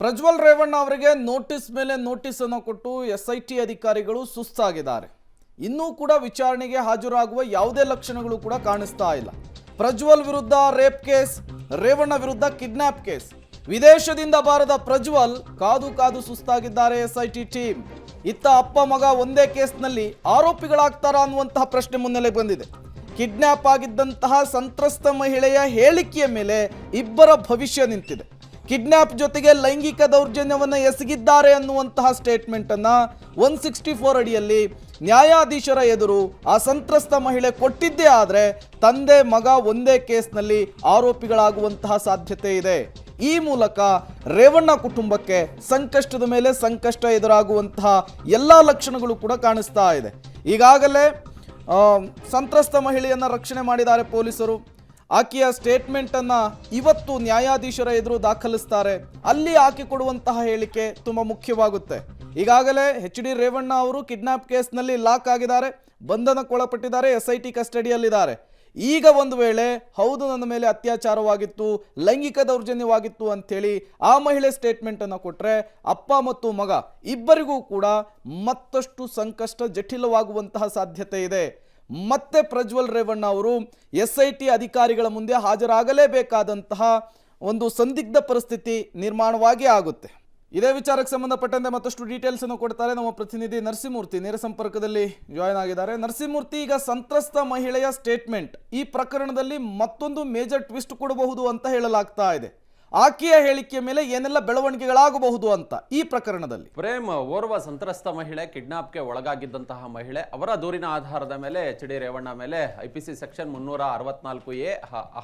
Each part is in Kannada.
ಪ್ರಜ್ವಲ್ ರೇವಣ್ಣ ಅವರಿಗೆ ನೋಟಿಸ್ ಮೇಲೆ ನೋಟಿಸ್ ಅನ್ನು ಕೊಟ್ಟು SIT ಅಧಿಕಾರಿಗಳು ಸುಸ್ತಾಗಿದ್ದಾರೆ. ಇನ್ನೂ ಕೂಡ ವಿಚಾರಣೆಗೆ ಹಾಜರಾಗುವ ಯಾವುದೇ ಲಕ್ಷಣಗಳು ಕೂಡ ಕಾಣಿಸ್ತಾ ಇಲ್ಲ. ಪ್ರಜ್ವಲ್ ವಿರುದ್ಧ ರೇಪ್ ಕೇಸ್, ರೇವಣ್ಣ ವಿರುದ್ಧ ಕಿಡ್ನಾಪ್ ಕೇಸ್. ವಿದೇಶದಿಂದ ಬಾರದ ಪ್ರಜ್ವಲ್ ಕಾದು ಕಾದು ಸುಸ್ತಾಗಿದ್ದಾರೆ SIT ಟೀಮ್. ಇತ್ತ ಅಪ್ಪ ಮಗ ಒಂದೇ ಕೇಸ್ನಲ್ಲಿ ಆರೋಪಿಗಳಾಗ್ತಾರಾ ಅನ್ನುವಂತಹ ಪ್ರಶ್ನೆ ಮುನ್ನೆಲೆ ಬಂದಿದೆ. ಕಿಡ್ನಾಪ್ ಆಗಿದ್ದಂತಹ ಸಂತ್ರಸ್ತ ಮಹಿಳೆಯ ಹೇಳಿಕೆಯ ಮೇಲೆ ಇಬ್ಬರ ಭವಿಷ್ಯ ನಿಂತಿದೆ. ಕಿಡ್ನಾಪ್ ಜೊತೆಗೆ ಲೈಂಗಿಕ ದೌರ್ಜನ್ಯವನ್ನು ಎಸಗಿದ್ದಾರೆ ಅನ್ನುವಂತಹ ಸ್ಟೇಟ್ಮೆಂಟ್ ಅನ್ನ 164 ಅಡಿಯಲ್ಲಿ ನ್ಯಾಯಾಧೀಶರ ಎದುರು ಆ ಸಂತ್ರಸ್ತ ಮಹಿಳೆ ಕೊಟ್ಟಿದ್ದೇ ಆದರೆ ತಂದೆ ಮಗ ಒಂದೇ ಕೇಸ್ನಲ್ಲಿ ಆರೋಪಿಗಳಾಗುವಂತಹ ಸಾಧ್ಯತೆ ಇದೆ. ಈ ಮೂಲಕ ರೇವಣ್ಣ ಕುಟುಂಬಕ್ಕೆ ಸಂಕಷ್ಟದ ಮೇಲೆ ಸಂಕಷ್ಟ ಎದುರಾಗುವಂತಹ ಎಲ್ಲ ಲಕ್ಷಣಗಳು ಕೂಡ ಕಾಣಿಸ್ತಾ ಇದೆ. ಈಗಾಗಲೇ ಸಂತ್ರಸ್ತ ಮಹಿಳೆಯನ್ನ ರಕ್ಷಣೆ ಮಾಡಿದ್ದಾರೆ ಪೊಲೀಸರು. ಆಕೆಯ ಸ್ಟೇಟ್ಮೆಂಟನ್ನು ಇವತ್ತು ನ್ಯಾಯಾಧೀಶರ ಎದುರು ದಾಖಲಿಸ್ತಾರೆ. ಅಲ್ಲಿ ಆಕೆ ಕೊಡುವಂತಹ ಹೇಳಿಕೆ ತುಂಬ ಮುಖ್ಯವಾಗುತ್ತೆ. ಈಗಾಗಲೇ HD ರೇವಣ್ಣ ಅವರು ಕಿಡ್ನಾಪ್ ಕೇಸ್ನಲ್ಲಿ ಲಾಕ್ ಆಗಿದ್ದಾರೆ, ಬಂಧನಕ್ಕೊಳಪಟ್ಟಿದ್ದಾರೆ, SIT ಕಸ್ಟಡಿಯಲ್ಲಿದ್ದಾರೆ. ಈಗ ಒಂದು ವೇಳೆ ಹೌದು ನನ್ನ ಮೇಲೆ ಅತ್ಯಾಚಾರವಾಗಿತ್ತು, ಲೈಂಗಿಕ ದೌರ್ಜನ್ಯವಾಗಿತ್ತು ಅಂಥೇಳಿ ಆ ಮಹಿಳೆ ಸ್ಟೇಟ್ಮೆಂಟನ್ನು ಕೊಟ್ಟರೆ ಅಪ್ಪ ಮತ್ತು ಮಗ ಇಬ್ಬರಿಗೂ ಕೂಡ ಮತ್ತಷ್ಟು ಸಂಕಷ್ಟ ಜಟಿಲವಾಗುವಂತಹ ಸಾಧ್ಯತೆ ಇದೆ. ಮತ್ತೆ ಪ್ರಜ್ವಲ್ ರೇವಣ್ಣ ಅವರು SIT ಅಧಿಕಾರಿಗಳ ಮುಂದೆ ಹಾಜರಾಗಲೇಬೇಕಾದಂತಹ ಒಂದು ಸಂದಿಗ್ಧ ಪರಿಸ್ಥಿತಿ ನಿರ್ಮಾಣವಾಗಿ ಆಗುತ್ತೆ. ಇದೇ ವಿಚಾರಕ್ಕೆ ಸಂಬಂಧಪಟ್ಟಂತೆ ಮತ್ತಷ್ಟು ಡೀಟೇಲ್ಸ್ ಅನ್ನು ಕೊಡ್ತಾರೆ ನಮ್ಮ ಪ್ರತಿನಿಧಿ ನರಸಿಂಹಮೂರ್ತಿ. ನೇರ ಸಂಪರ್ಕದಲ್ಲಿ ಜಾಯ್ನ್ ಆಗಿದ್ದಾರೆ. ನರಸಿಂಹಮೂರ್ತಿ, ಈಗ ಸಂತ್ರಸ್ತ ಮಹಿಳೆಯ ಸ್ಟೇಟ್ಮೆಂಟ್ ಈ ಪ್ರಕರಣದಲ್ಲಿ ಮತ್ತೊಂದು ಮೇಜರ್ ಟ್ವಿಸ್ಟ್ ಕೊಡಬಹುದು ಅಂತ ಹೇಳಲಾಗ್ತಾ ಇದೆ. ಆಕೆಯ ಹೇಳಿಕೆಯ ಮೇಲೆ ಏನೆಲ್ಲ ಬೆಳವಣಿಗೆಗಳಾಗಬಹುದು ಅಂತ ಈ ಪ್ರಕರಣದಲ್ಲಿ? ಪ್ರೇಮ್, ಓರ್ವ ಸಂತ್ರಸ್ತ ಮಹಿಳೆ, ಕಿಡ್ನಾಪ್ಗೆ ಒಳಗಾಗಿದ್ದಂತಹ ಮಹಿಳೆ, ಅವರ ದೂರಿನ ಆಧಾರದ ಮೇಲೆ HD ರೇವಣ್ಣ ಮೇಲೆ IPC ಸೆಕ್ಷನ್ 364A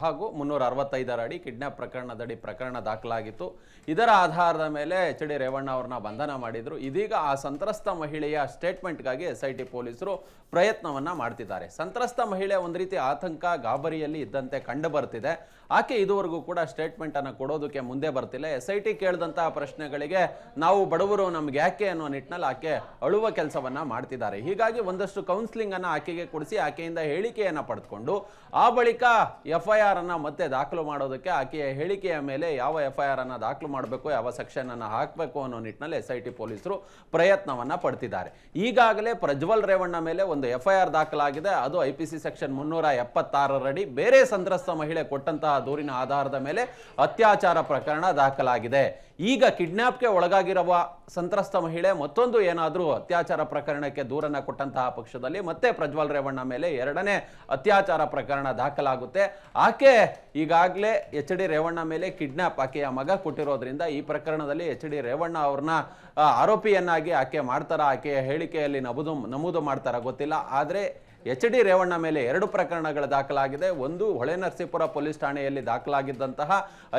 ಹಾಗೂ 365 ಅಡಿ ಕಿಡ್ನಾಪ್ ಪ್ರಕರಣದಡಿ ಪ್ರಕರಣ ದಾಖಲಾಗಿತ್ತು. ಇದರ ಆಧಾರದ ಮೇಲೆ HD ರೇವಣ್ಣ ಅವ್ರನ್ನ ಬಂಧನ ಮಾಡಿದ್ರು. ಇದೀಗ ಆ ಸಂತ್ರಸ್ತ ಮಹಿಳೆಯ ಸ್ಟೇಟ್ಮೆಂಟ್ಗಾಗಿ SIT ಪೊಲೀಸರು ಪ್ರಯತ್ನವನ್ನ ಮಾಡ್ತಿದ್ದಾರೆ. ಸಂತ್ರಸ್ತ ಮಹಿಳೆ ಒಂದು ರೀತಿ ಆತಂಕ, ಗಾಬರಿಯಲ್ಲಿ ಇದ್ದಂತೆ ಕಂಡು ಬರ್ತಿದೆ. ಆಕೆ ಇದುವರೆಗೂ ಕೂಡ ಸ್ಟೇಟ್ಮೆಂಟ್ ಅನ್ನು ಕೊಡೋದಕ್ಕೆ ಮುಂದೆ ಬರ್ತಿಲ್ಲ. SIT ಕೇಳಿದಂತಹ ಪ್ರಶ್ನೆಗಳಿಗೆ ನಾವು ಬಡವರು, ನಮ್ಗೆ ಯಾಕೆ ಅನ್ನೋ ನಿಟ್ಟಿನಲ್ಲಿ ಆಕೆ ಅಳುವ ಕೆಲಸವನ್ನ ಮಾಡ್ತಿದ್ದಾರೆ. ಹೀಗಾಗಿ ಒಂದಷ್ಟು ಕೌನ್ಸಿಲಿಂಗ್ ಅನ್ನ ಆಕೆಗೆ ಕೊಡಿಸಿ ಆಕೆಯಿಂದ ಹೇಳಿಕೆಯನ್ನ ಪಡೆದುಕೊಂಡು ಆ ಬಳಿಕ FIR ಅನ್ನ ಮತ್ತೆ ದಾಖಲು ಮಾಡೋದಕ್ಕೆ, ಆಕೆಯ ಹೇಳಿಕೆಯ ಮೇಲೆ ಯಾವ FIR ಅನ್ನ ದಾಖಲು ಮಾಡಬೇಕು, ಯಾವ ಸೆಕ್ಷನ್ ಅನ್ನ ಹಾಕಬೇಕು ಅನ್ನೋ ನಿಟ್ಟಿನಲ್ಲಿ SIT ಪೊಲೀಸರು ಪ್ರಯತ್ನವನ್ನ ಪಡ್ತಿದ್ದಾರೆ. ಈಗಾಗಲೇ ಪ್ರಜ್ವಲ್ ರೇವಣ್ಣ ಮೇಲೆ ಒಂದು FIR ದಾಖಲಾಗಿದೆ. ಅದು IPC ಸೆಕ್ಷನ್ 376 ಅಡಿ ಬೇರೆ ಸಂತ್ರಸ್ತ ಮಹಿಳೆ ಕೊಟ್ಟಂತಹ ದೂರಿನ ಆಧಾರದ ಮೇಲೆ ಅತ್ಯಾಚಾರ ಪ್ರಕರಣ ದಾಖಲಾಗಿದೆ. ಈಗ ಕಿಡ್ನಾಪ್ಗೆ ಒಳಗಾಗಿರುವ ಸಂತ್ರಸ್ತ ಮಹಿಳೆ ಮತ್ತೊಂದು ಏನಾದರೂ ಅತ್ಯಾಚಾರ ಪ್ರಕರಣಕ್ಕೆ ದೂರನ್ನ ಕೊಟ್ಟಂತಹ ಪಕ್ಷದಲ್ಲಿ ಮತ್ತೆ ಪ್ರಜ್ವಲ್ ರೇವಣ್ಣ ಮೇಲೆ ಎರಡನೇ ಅತ್ಯಾಚಾರ ಪ್ರಕರಣ ದಾಖಲಾಗುತ್ತೆ. ಆಕೆ ಈಗಾಗಲೇ HD ರೇವಣ್ಣ ಮೇಲೆ ಕಿಡ್ನಾಪ್ ಆಕೆಯ ಮಗ ಕೊಟ್ಟಿರೋದ್ರಿಂದ ಈ ಪ್ರಕರಣದಲ್ಲಿ HD ರೇವಣ್ಣ ಅವ್ರನ್ನ ಆರೋಪಿಯನ್ನಾಗಿ ಆಕೆ ಮಾಡ್ತಾರ, ಆಕೆಯ ಹೇಳಿಕೆಯಲ್ಲಿ ನಮೂದು ಮಾಡ್ತಾರ ಗೊತ್ತಿಲ್ಲ. ಆದರೆ HD ರೇವಣ್ಣ ಮೇಲೆ 2 ಪ್ರಕರಣಗಳು ದಾಖಲಾಗಿದೆ. ಒಂದು ಹೊಳೆನರಸೀಪುರ ಪೊಲೀಸ್ ಠಾಣೆಯಲ್ಲಿ ದಾಖಲಾಗಿದ್ದಂತಹ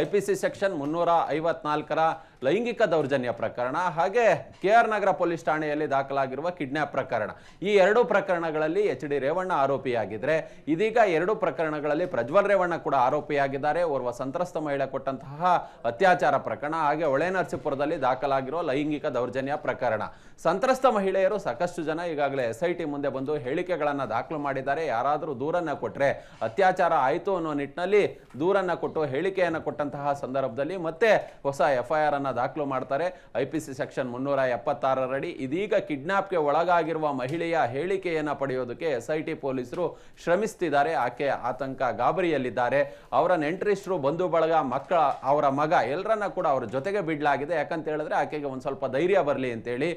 IPC ಸೆಕ್ಷನ್ 354ರ ಲೈಂಗಿಕ ದೌರ್ಜನ್ಯ ಪ್ರಕರಣ, ಹಾಗೆ KR ನಗರ ಪೊಲೀಸ್ ಠಾಣೆಯಲ್ಲಿ ದಾಖಲಾಗಿರುವ ಕಿಡ್ನಾಪ್ ಪ್ರಕರಣ. ಈ 2 ಪ್ರಕರಣಗಳಲ್ಲಿ HD ರೇವಣ್ಣ ಆರೋಪಿಯಾಗಿದ್ರೆ, ಇದೀಗ 2 ಪ್ರಕರಣಗಳಲ್ಲಿ ಪ್ರಜ್ವಲ್ ರೇವಣ್ಣ ಕೂಡ ಆರೋಪಿಯಾಗಿದ್ದಾರೆ. ಓರ್ವ ಸಂತ್ರಸ್ತ ಮಹಿಳೆ ಕೊಟ್ಟಂತಹ ಅತ್ಯಾಚಾರ ಪ್ರಕರಣ, ಹಾಗೆ ಹೊಳೆನರಸೀಪುರದಲ್ಲಿ ದಾಖಲಾಗಿರುವ ಲೈಂಗಿಕ ದೌರ್ಜನ್ಯ ಪ್ರಕರಣ. ಸಂತ್ರಸ್ತ ಮಹಿಳೆಯರು ಸಾಕಷ್ಟು ಜನ ಈಗಾಗಲೇ SIT ಮುಂದೆ ಬಂದು ಹೇಳಿಕೆಗಳನ್ನ ದಾಖಲು ಮಾಡಿದ್ದಾರೆ. ಯಾರಾದರೂ ದೂರನ್ನ ಕೊಟ್ಟರೆ ಅತ್ಯಾಚಾರ ಆಯಿತು ಅನ್ನೋ ನಿಟ್ಟಿನಲ್ಲಿ ದೂರನ್ನ ಕೊಟ್ಟು ಹೇಳಿಕೆಯನ್ನು ಕೊಟ್ಟಂತಹ ಸಂದರ್ಭದಲ್ಲಿ ಮತ್ತೆ ಹೊಸ FIR ಅನ್ನ ದಾಖಲು ಮಾಡ್ತಾರೆ. IPC ಸೆಕ್ಷನ್ 376 ಅಡಿ ಇದೀಗ ಕಿಡ್ನಾಪ್ಗೆ ಒಳಗಾಗಿರುವ ಮಹಿಳೆಯ ಹೇಳಿಕೆಯನ್ನ ಪಡೆಯೋದಕ್ಕೆ SIT ಪೊಲೀಸರು ಶ್ರಮಿಸ್ತಿದ್ದಾರೆ. ಆಕೆ ಆತಂಕ, ಗಾಬರಿಯಲ್ಲಿದ್ದಾರೆ. ಅವರ ನೆಂಟರಿಷ್ಟರು, ಬಂಧು ಬಳಗ, ಮಕ್ಕಳ, ಅವರ ಮಗ ಎಲ್ಲರನ್ನ ಕೂಡ ಅವರ ಜೊತೆಗೆ ಬಿಡಲಾಗಿದೆ. ಯಾಕಂತ ಹೇಳಿದ್ರೆ ಆಕೆಗೆ ಒಂದು ಸ್ವಲ್ಪ ಧೈರ್ಯ ಬರಲಿ ಅಂತೇಳಿ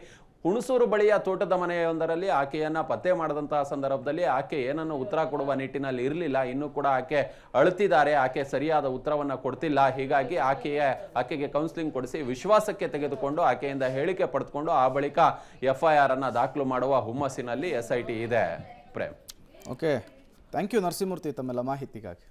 ಹುಣಸೂರು ಬಳಿಯ ತೋಟದ ಮನೆಯೊಂದರಲ್ಲಿ ಆಕೆಯನ್ನ ಪತ್ತೆ ಮಾಡಿದಂತಹ ಸಂದರ್ಭದಲ್ಲಿ ಆಕೆ ಏನನ್ನು ಉತ್ತರ ಕೊಡುವ ನಿಟ್ಟಿನಲ್ಲಿ ಇರಲಿಲ್ಲ. ಇನ್ನೂ ಕೂಡ ಆಕೆ ಅಳುತ್ತಿದ್ದಾರೆ, ಆಕೆ ಸರಿಯಾದ ಉತ್ತರವನ್ನ ಕೊಡ್ತಿಲ್ಲ. ಹೀಗಾಗಿ ಆಕೆಗೆ ಕೌನ್ಸಿಲಿಂಗ್ ಕೊಡಿಸಿ ವಿಶ್ವಾಸಕ್ಕೆ ತೆಗೆದುಕೊಂಡು ಆಕೆಯಿಂದ ಹೇಳಿಕೆ ಪಡೆದುಕೊಂಡು ಆ ಬಳಿಕ FIR ಅನ್ನ ದಾಖಲು ಮಾಡುವ ಹುಮ್ಮಸ್ಸಿನಲ್ಲಿ SIT ಇದೆ. Prem. Okay, thank you Narasimhamurthy ತಮ್ಮೆಲ್ಲ ಮಾಹಿತಿಗಾಗಿ.